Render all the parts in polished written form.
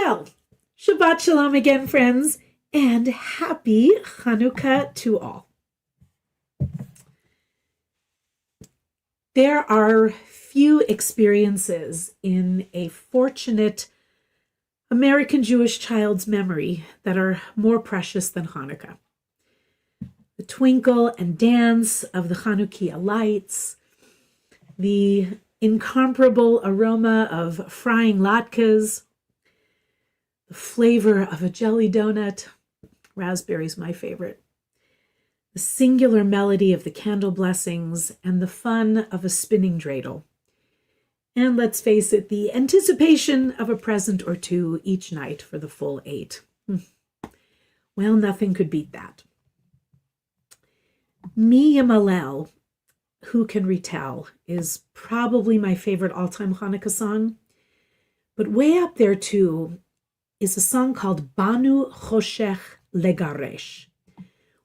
Well, Shabbat Shalom again, friends, and happy Chanukkah to all. There are few experiences in a fortunate American Jewish child's memory that are more precious than Hanukkah. The twinkle and dance of the Chanukiah lights, the incomparable aroma of frying latkes, the flavor of a jelly donut, raspberry's my favorite, the singular melody of the candle blessings, and the fun of a spinning dreidel. And let's face it, the anticipation of a present or two each night for the full 8. Well, nothing could beat that. Mi Yamalel, Who Can Retell, is probably my favorite all-time Hanukkah song. But way up there, too, is a song called Banu Choshech Legaresh.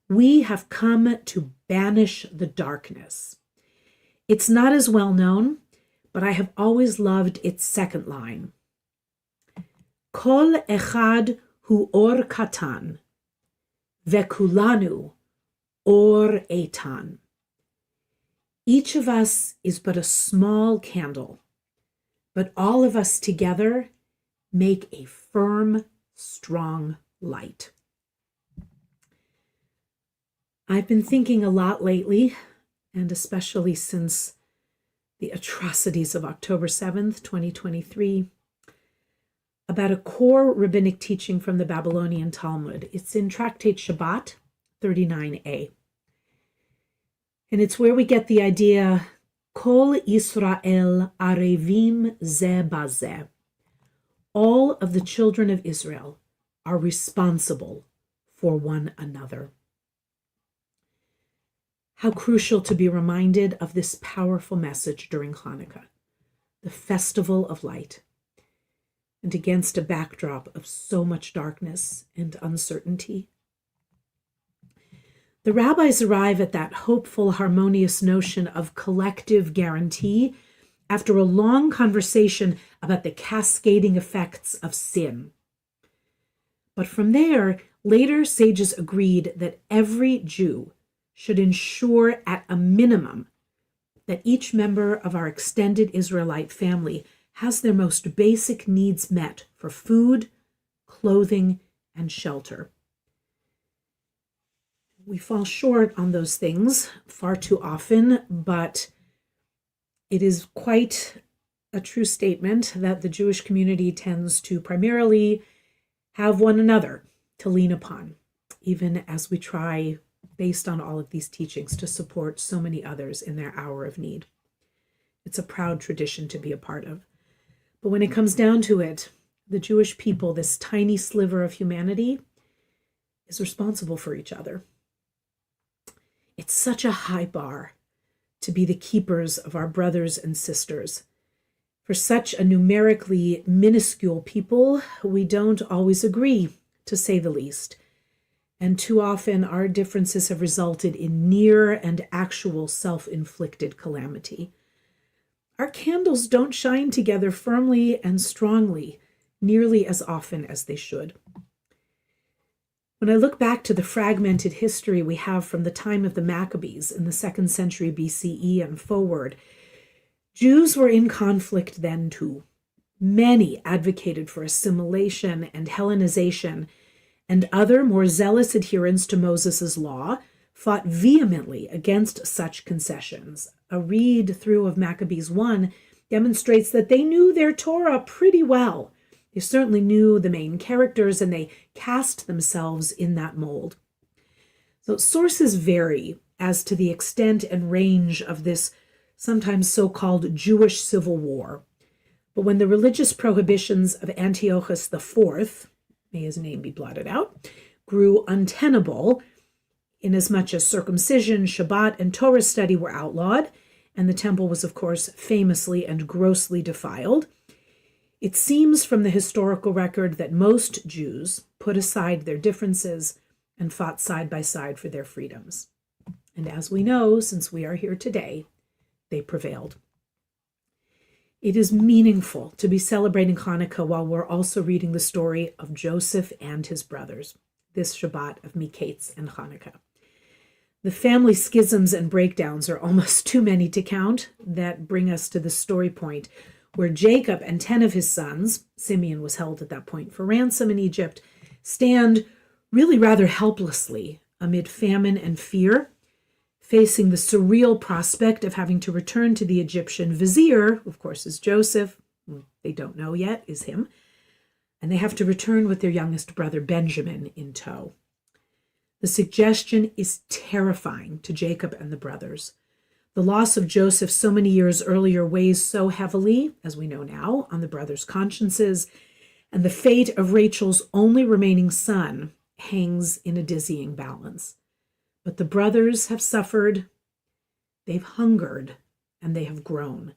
We have come to banish the darkness. It's not as well known, but I have always loved its second line. Kol echad hu or katan, vekulanu or eitan. Each of us is but a small candle, but all of us together make a firm, strong light. I've been thinking a lot lately, and especially since the atrocities of October 7th, 2023, about a core rabbinic teaching from the Babylonian Talmud. It's in Tractate Shabbat 39a. And it's where we get the idea, Kol Yisrael arevim ze bazeh. All of the children of Israel are responsible for one another. How crucial to be reminded of this powerful message during Hanukkah, the festival of light, and against a backdrop of so much darkness and uncertainty. The rabbis arrive at that hopeful, harmonious notion of collective guarantee after a long conversation about the cascading effects of sin. But from there, later sages agreed that every Jew should ensure at a minimum that each member of our extended Israelite family has their most basic needs met for food, clothing, and shelter. We fall short on those things far too often, but it is quite a true statement that the Jewish community tends to primarily have one another to lean upon, even as we try, based on all of these teachings, to support so many others in their hour of need. It's a proud tradition to be a part of. But when it comes down to it, the Jewish people, this tiny sliver of humanity, is responsible for each other. It's such a high bar to be the keepers of our brothers and sisters. For such a numerically minuscule people, we don't always agree, to say the least. And too often our differences have resulted in near and actual self-inflicted calamity. Our candles don't shine together firmly and strongly nearly as often as they should. When I look back to the fragmented history we have from the time of the Maccabees in the 2nd century BCE and forward, Jews were in conflict then too. Many advocated for assimilation and Hellenization, and other more zealous adherents to Moses' law fought vehemently against such concessions. A read through of Maccabees 1 demonstrates that they knew their Torah pretty well. They certainly knew the main characters, and they cast themselves in that mold. So sources vary as to the extent and range of this sometimes so-called Jewish civil war. But when the religious prohibitions of Antiochus IV, may his name be blotted out, grew untenable, inasmuch as circumcision, Shabbat, and Torah study were outlawed, and the temple was, of course, famously and grossly defiled, it seems from the historical record that most Jews put aside their differences and fought side by side for their freedoms. And as we know, since we are here today, they prevailed. It is meaningful to be celebrating Hanukkah while we're also reading the story of Joseph and his brothers, this Shabbat of Miketz and Hanukkah. The family schisms and breakdowns are almost too many to count that bring us to the story point where Jacob and 10 of his sons, Simeon was held at that point for ransom in Egypt, stand really rather helplessly amid famine and fear, facing the surreal prospect of having to return to the Egyptian vizier, of course, is Joseph, they don't know yet, is him, and they have to return with their youngest brother Benjamin in tow. The suggestion is terrifying to Jacob and the brothers. The loss of Joseph so many years earlier weighs so heavily, as we know now, on the brothers' consciences, and the fate of Rachel's only remaining son hangs in a dizzying balance. But the brothers have suffered, they've hungered, and they have grown.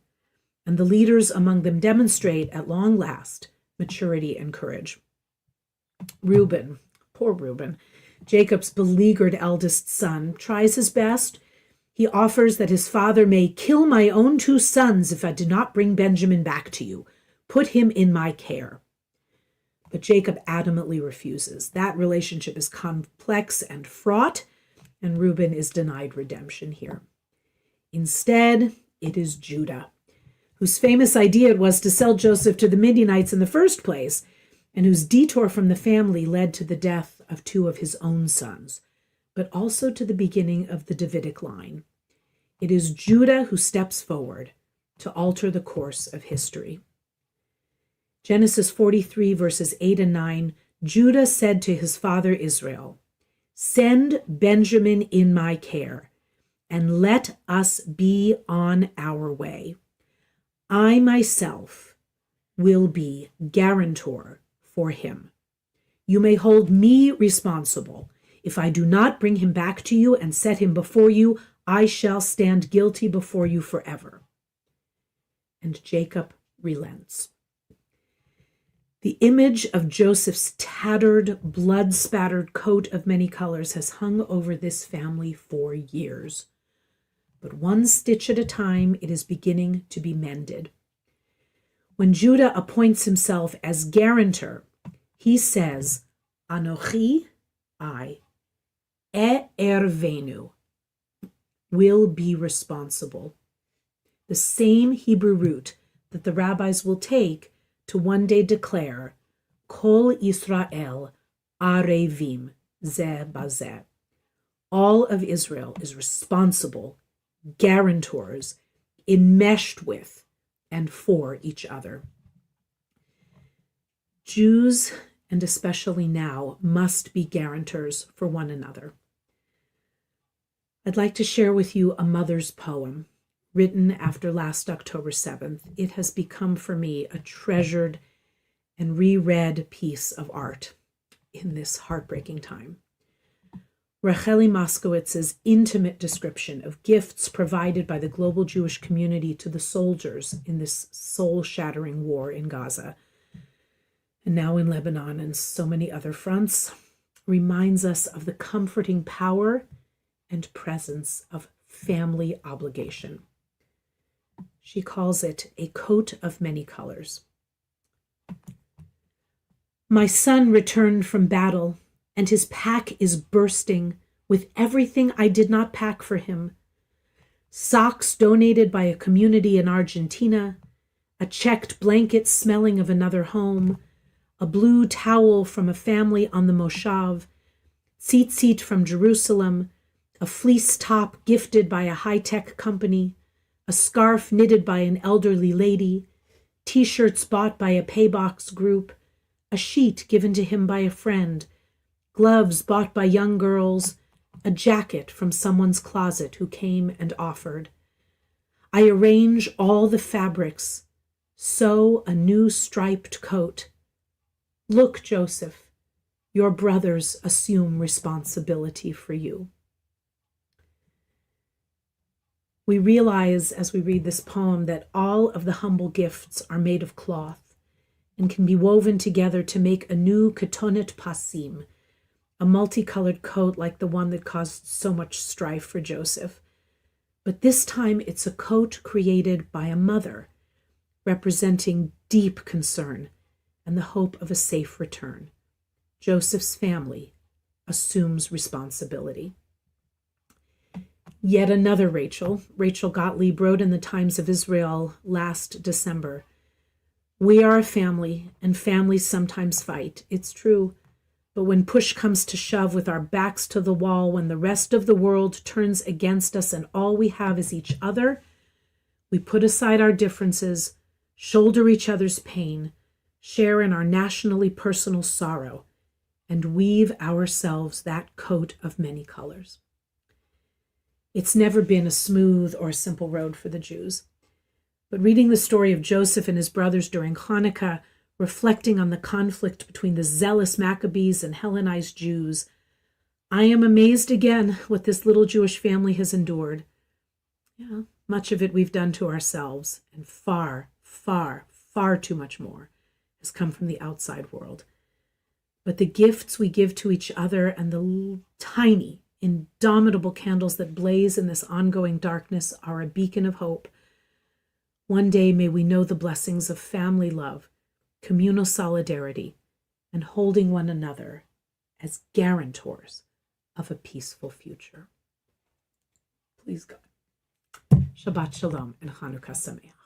And the leaders among them demonstrate, at long last, maturity and courage. Reuben, poor Reuben, Jacob's beleaguered eldest son, tries his best. He offers that his father may kill my own 2 sons if I do not bring Benjamin back to you. Put him in my care. But Jacob adamantly refuses. That relationship is complex and fraught, and Reuben is denied redemption here. Instead, it is Judah, whose famous idea it was to sell Joseph to the Midianites in the first place, and whose detour from the family led to the death of 2 of his own sons, but also to the beginning of the Davidic line. It is Judah who steps forward to alter the course of history. Genesis 43, verses 8 and 9, Judah said to his father Israel, "Send Benjamin in my care, and let us be on our way. I myself will be guarantor for him. You may hold me responsible. If I do not bring him back to you and set him before you, I shall stand guilty before you forever." And Jacob relents. The image of Joseph's tattered, blood-spattered coat of many colors has hung over this family for years. But one stitch at a time, it is beginning to be mended. When Judah appoints himself as guarantor, he says, "Anochi, I, ervenu, will be responsible." The same Hebrew root that the rabbis will take to one day declare, Kol Yisrael arevim zeh bazeh. All of Israel is responsible, guarantors, enmeshed with and for each other. Jews, and especially now, must be guarantors for one another. I'd like to share with you a mother's poem written after last October 7th. It has become for me a treasured and reread piece of art in this heartbreaking time. Racheli Moskowitz's intimate description of gifts provided by the global Jewish community to the soldiers in this soul-shattering war in Gaza, and now in Lebanon and so many other fronts, reminds us of the comforting power and presence of family obligation. She calls it a coat of many colors. My son returned from battle, and his pack is bursting with everything I did not pack for him. Socks donated by a community in Argentina, a checked blanket smelling of another home, a blue towel from a family on the Moshav, tzitzit from Jerusalem, a fleece top gifted by a high-tech company, a scarf knitted by an elderly lady, T-shirts bought by a paybox group, a sheet given to him by a friend, gloves bought by young girls, a jacket from someone's closet who came and offered. I arrange all the fabrics, sew a new striped coat. Look, Joseph, your brothers assume responsibility for you. We realize as we read this poem that all of the humble gifts are made of cloth and can be woven together to make a new ketonet pasim, a multicolored coat like the one that caused so much strife for Joseph. But this time it's a coat created by a mother, representing deep concern and the hope of a safe return. Joseph's family assumes responsibility. Yet another Rachel Gottlieb, wrote in the Times of Israel last December, "We are a family, and families sometimes fight. It's true. But when push comes to shove, with our backs to the wall, when the rest of the world turns against us and all we have is each other, we put aside our differences, shoulder each other's pain, share in our nationally personal sorrow, and weave ourselves that coat of many colors." It's never been a smooth or simple road for the Jews. But reading the story of Joseph and his brothers during Hanukkah, reflecting on the conflict between the zealous Maccabees and Hellenized Jews, I am amazed again what this little Jewish family has endured. Yeah, much of it we've done to ourselves, and far, far, far too much more has come from the outside world. But the gifts we give to each other and the tiny, indomitable candles that blaze in this ongoing darkness are a beacon of hope. One day may we know the blessings of family love, communal solidarity, and holding one another as guarantors of a peaceful future. Please God. Shabbat Shalom and Chanukkah Sameach.